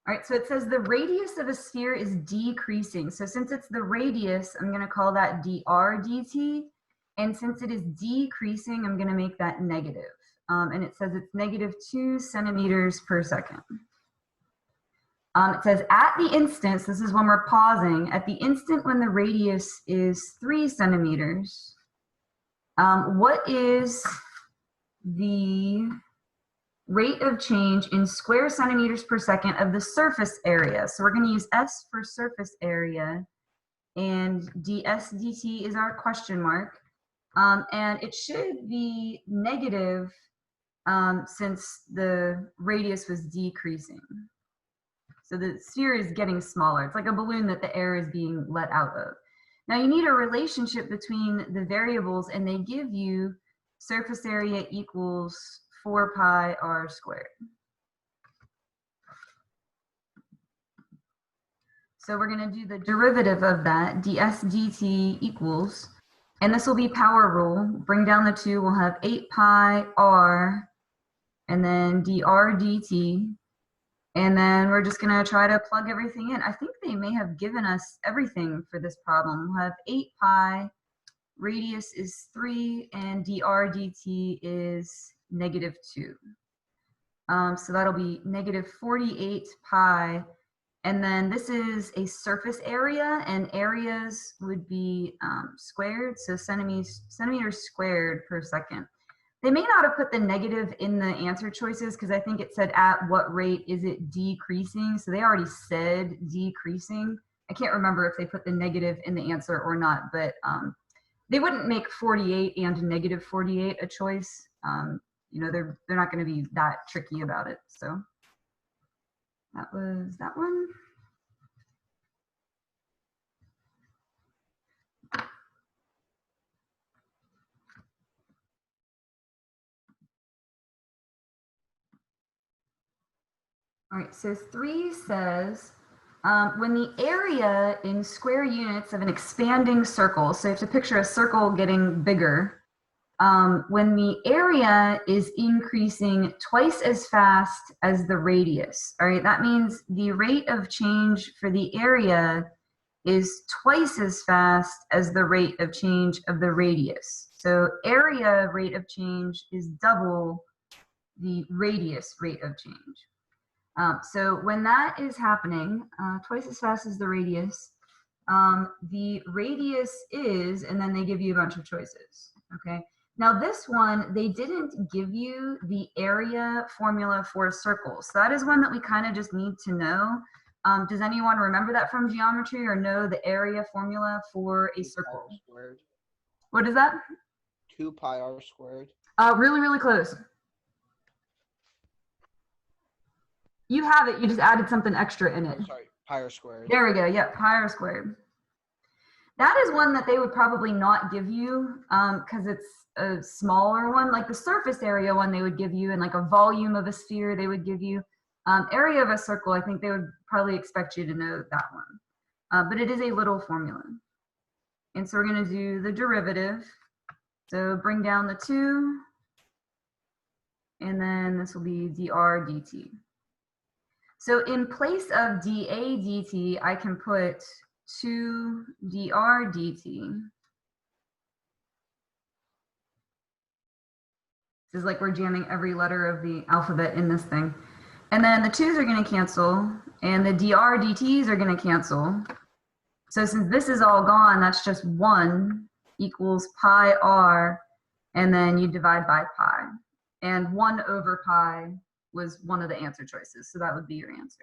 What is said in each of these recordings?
All right, so it says the radius of a sphere is decreasing. So since it's the radius, I'm going to call that dr dt. And since it is decreasing, I'm going to make that negative. And it says it's -2 centimeters per second. It says at the instant, this is when we're pausing, at the instant when the radius is 3 centimeters, what is the rate of change in square centimeters per second of the surface area? So we're going to use S for surface area, and ds dt is our question mark. And it should be negative since the radius was decreasing. So the sphere is getting smaller. It's like a balloon that the air is being let out of. Now you need a relationship between the variables, and they give you surface area equals 4 pi r squared. So we're going to do the derivative of that, ds dt equals, and this will be power rule. Bring down the 2, we'll have 8 pi r, and then dr dt. And then we're just going to try to plug everything in. I think they may have given us everything for this problem. We'll have 8 pi, radius is 3, and dr dt is -2. So that'll be -48 pi. And then this is a surface area, and areas would be squared, so centimeters squared per second. They may not have put the negative in the answer choices because I think it said at what rate is it decreasing. So they already said decreasing. I can't remember if they put the negative in the answer or not, but they wouldn't make 48 and -48 a choice. You know, they're not going to be that tricky about it. So that was that one. All right, so 3 says, when the area in square units of an expanding circle, so you have to picture a circle getting bigger, when the area is increasing twice as fast as the radius, all right, that means the rate of change for the area is twice as fast as the rate of change of the radius. So area rate of change is double the radius rate of change. So when that is happening, twice as fast as the radius is, and then they give you a bunch of choices, okay? Now this one, they didn't give you the area formula for a circle. So that is one that we kind of just need to know. Does anyone remember that from geometry or know the area formula for a circle? What is that? 2 pi r squared. Really, really close. You have it, you just added something extra in it. Sorry, pi r squared. There we go, yeah, pi r squared. That is one that they would probably not give you because it's a smaller one. Like the surface area one they would give you, and like a volume of a sphere they would give you. Area of a circle, I think they would probably expect you to know that one. But it is a little formula. And so we're going to do the derivative. So bring down the 2, and then this will be dr dt. So in place of dA dt, I can put 2 dr dt. This is like we're jamming every letter of the alphabet in this thing. And then the 2's are going to cancel, and the dr dt's are going to cancel. So since this is all gone, that's just 1 equals pi r, and then you divide by pi. And 1 over pi was one of the answer choices, so that would be your answer.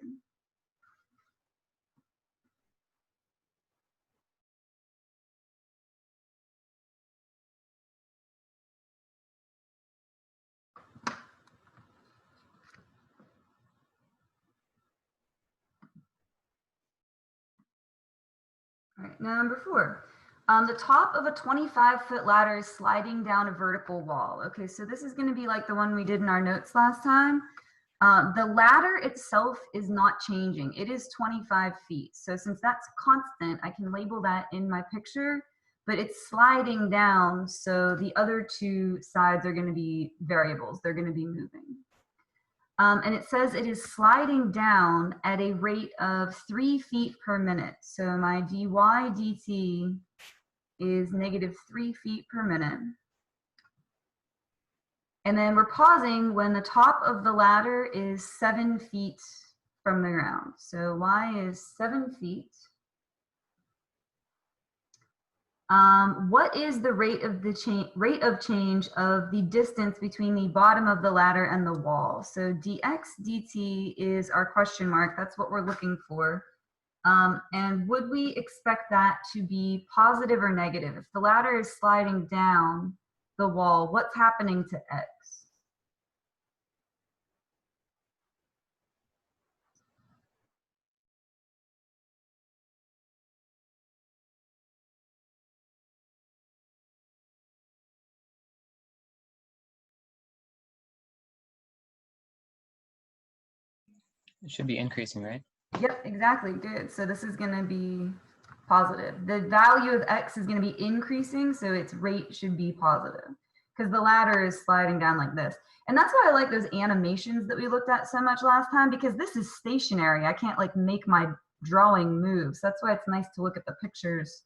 All right, now number 4. The top of a 25-foot ladder is sliding down a vertical wall. Okay, so this is going to be like the one we did in our notes last time. The ladder itself is not changing. It is 25 feet. So since that's constant, I can label that in my picture, but it's sliding down. So the other 2 sides are going to be variables. They're going to be moving. And it says it is sliding down at a rate of 3 feet per minute. So my dy dt is negative 3 feet per minute. And then we're pausing when the top of the ladder is 7 feet from the ground. So y is 7 feet. What is the rate of change of the distance between the bottom of the ladder and the wall? So dx dt is our question mark. That's what we're looking for. And would we expect that to be positive or negative? If the ladder is sliding down the wall, what's happening to x? It should be increasing, right? Yep, exactly. Good. So this is going to be positive. The value of x is going to be increasing, so its rate should be positive because the ladder is sliding down like this. And that's why I like those animations that we looked at so much last time, because this is stationary. I can't like make my drawing move. So that's why it's nice to look at the pictures,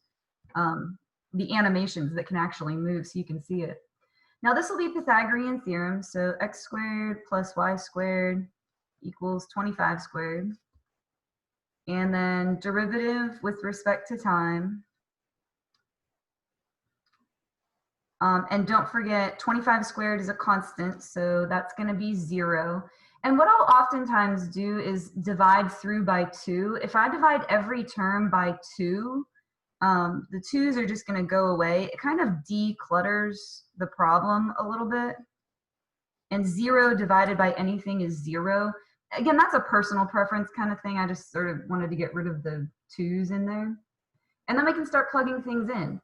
the animations that can actually move so you can see it. Now this will be Pythagorean theorem. So x squared plus y squared equals 25 squared. And then derivative with respect to time. And don't forget, 25 squared is a constant, so that's going to be 0. And what I'll oftentimes do is divide through by 2. If I divide every term by 2, the 2's are just going to go away. It kind of declutters the problem a little bit. And 0 divided by anything is 0. Again, that's a personal preference kind of thing. I just sort of wanted to get rid of the 2's in there. And then we can start plugging things in.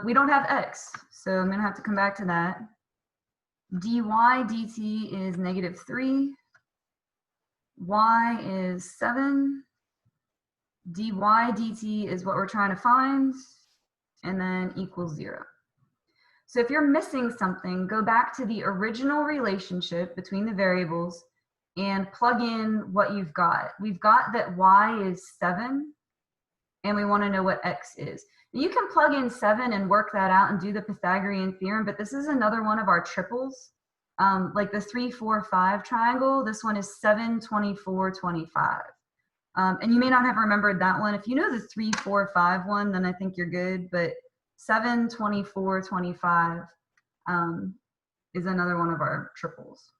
We don't have x, so I'm going to have to come back to that. dy dt is negative 3. Y is 7. dy dt is what we're trying to find. And then equals 0. So if you're missing something, go back to the original relationship between the variables and plug in what you've got. We've got that y is 7, and we want to know what x is. You can plug in 7 and work that out and do the Pythagorean theorem, but this is another one of our triples. Like the 3, 4, 5 triangle, this one is 7, 24, 25. And you may not have remembered that one. If you know the 3, 4, 5 one, then I think you're good, but 7, 24, 25 is another one of our triples.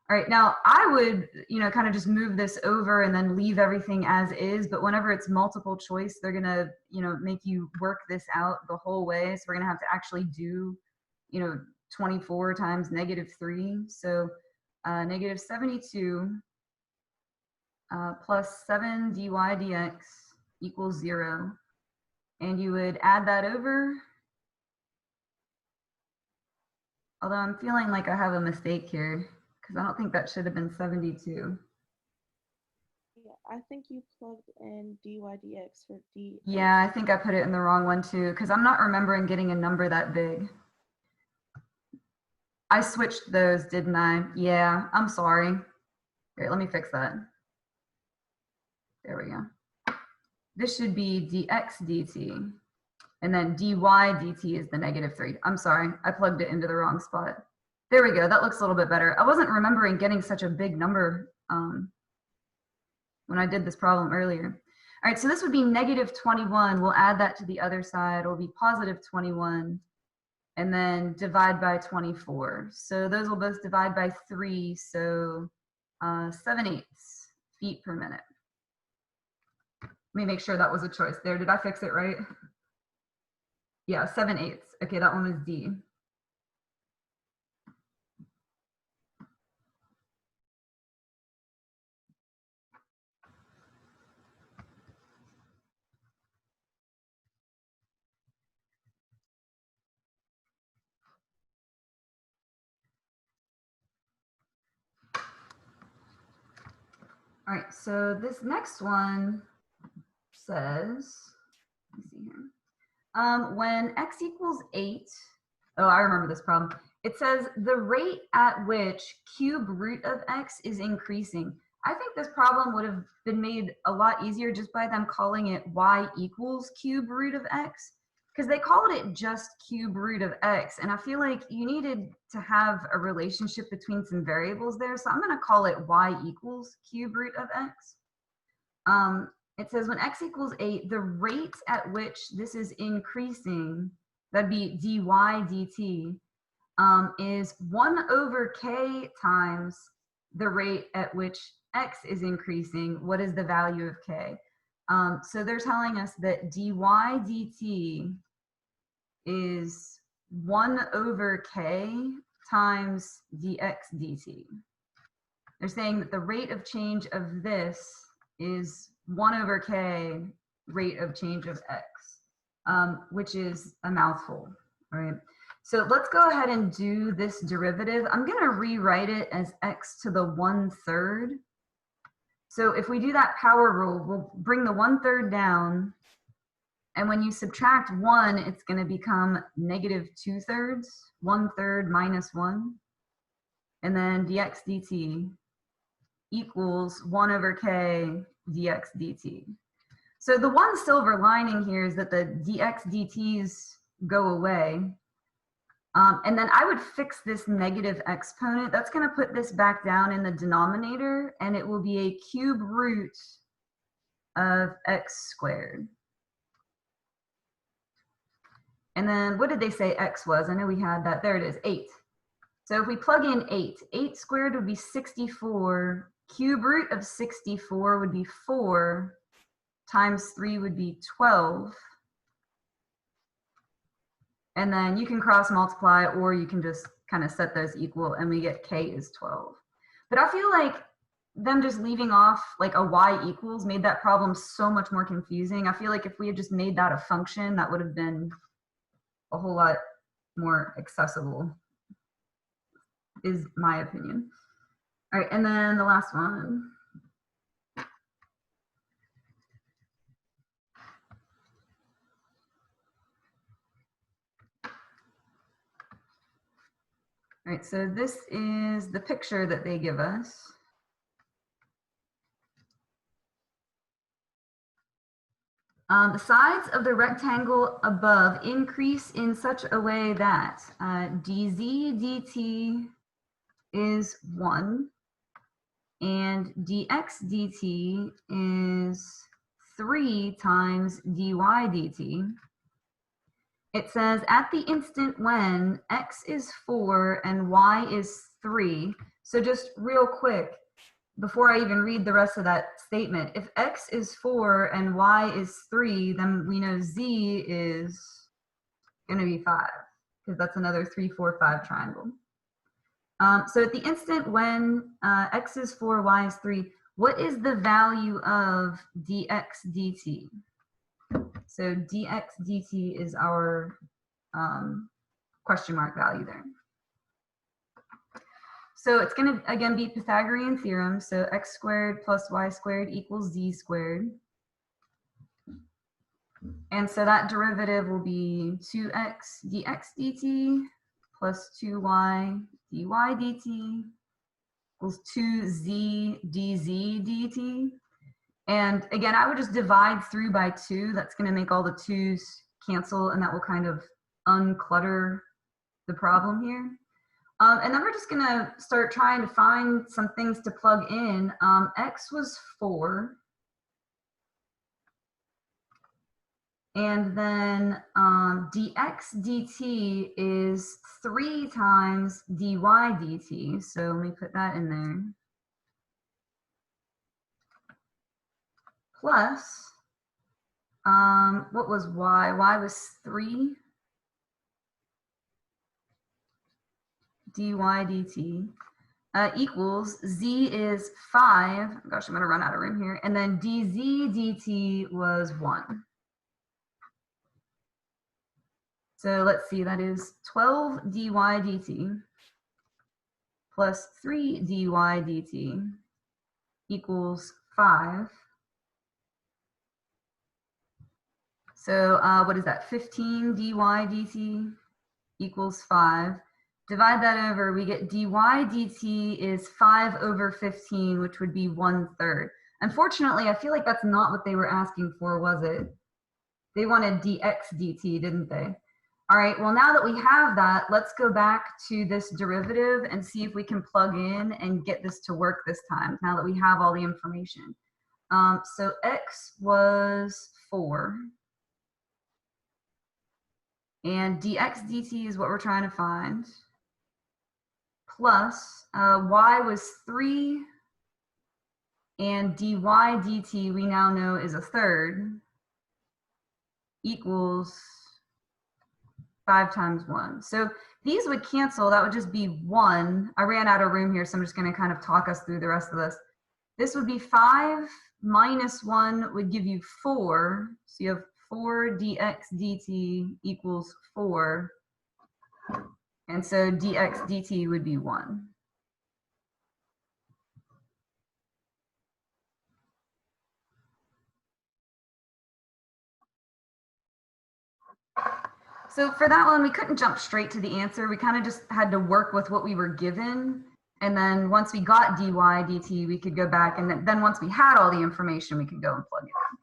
All right, now I would, kind of just move this over and then leave everything as is, but whenever it's multiple choice, they're gonna, make you work this out the whole way. So we're gonna have to actually do, 24 times negative 3. So negative 72 plus 7 dy dx equals 0. And you would add that over. Although I'm feeling like I have a mistake here, because I don't think that should have been 72. Yeah, I think you plugged in dy dx for d. Yeah, I think I put it in the wrong one too, because I'm not remembering getting a number that big. I switched those, didn't I? Yeah, I'm sorry. Here, let me fix that. There we go. This should be dx dt, and then dy dt is the negative 3. I'm sorry, I plugged it into the wrong spot. There we go, that looks a little bit better. I wasn't remembering getting such a big number when I did this problem earlier. All right, so this would be negative 21. We'll add that to the other side. It'll be positive 21, and then divide by 24. So those will both divide by 3, so 7/8 feet per minute. Let me make sure that was a choice there. Did I fix it right? Yeah, 7/8. Okay, that one was D. All right, so this next one says, let me see here. When x equals 8, oh, I remember this problem. It says the rate at which cube root of x is increasing. I think this problem would have been made a lot easier just by them calling it y equals cube root of x, because they called it just cube root of x, and I feel like you needed to have a relationship between some variables there, so I'm going to call it y equals cube root of x. It says when x equals 8, the rate at which this is increasing, that'd be dy dt, is 1 over k times the rate at which x is increasing. What is the value of k? So they're telling us that dy dt is 1 over k times dx dt. They're saying that the rate of change of this is 1 over k rate of change of x, which is a mouthful, right? So let's go ahead and do this derivative. I'm going to rewrite it as x to the 1/3. So if we do that power rule, we'll bring the 1/3 down. And when you subtract 1, it's going to become -2/3, 1/3 minus 1. And then dx dt equals 1 over k dx dt. So the one silver lining here is that the dx dt's go away. And then I would fix this negative exponent. That's going to put this back down in the denominator, and it will be a cube root of x squared. And then what did they say x was? I know we had that. There it is, 8. So if we plug in 8, 8 squared would be 64. Cube root of 64 would be 4, times 3 would be 12. And then you can cross multiply, or you can just kind of set those equal, and we get k is 12. But I feel like them just leaving off like a y equals made that problem so much more confusing. I feel like if we had just made that a function, that would have been a whole lot more accessible, is my opinion. All right, and then the last one. All right, so this is the picture that they give us. The sides of the rectangle above increase in such a way that dz dt is 1 and dx dt is 3 times dy dt. It says at the instant when x is 4 and y is 3. So just real quick, before I even read the rest of that statement, if x is 4 and y is 3, then we know z is going to be 5, because that's another 3, 4, 5 triangle. So at the instant when x is 4, y is 3, what is the value of dx dt? So dx dt is our question mark value there. So it's going to, again, be Pythagorean theorem. So x squared plus y squared equals z squared. And so that derivative will be 2x dx dt plus 2y dy dt equals 2z dz dt. And again, I would just divide through by 2. That's going to make all the 2's cancel, and that will kind of unclutter the problem here. And then we're just going to start trying to find some things to plug in. X was 4. And then dx dt is 3 times dy dt. So let me put that in there. Plus, what was y? Y was 3. dy dt equals z is 5. Gosh, I'm going to run out of room here. And then dz dt was 1. So let's see, that is 12 dy dt plus 3 dy dt equals 5. So what is that? 15 dy dt equals 5. Divide that over, we get dy dt is 5 over 15, which would be 1/3. Unfortunately, I feel like that's not what they were asking for, was it? They wanted dx dt, didn't they? All right, well, now that we have that, let's go back to this derivative and see if we can plug in and get this to work this time, now that we have all the information. So x was 4. And dx dt is what we're trying to find. Plus y was 3. And dy dt we now know is 1/3 equals 5 times 1. So these would cancel. That would just be 1. I ran out of room here, so I'm just going to kind of talk us through the rest of this. This would be 5 minus 1 would give you 4. So you have 4 dx dt equals 4. And so dx dt would be 1. So for that one, we couldn't jump straight to the answer. We kind of just had to work with what we were given. And then once we got dy dt, we could go back. And then once we had all the information, we could go and plug it in.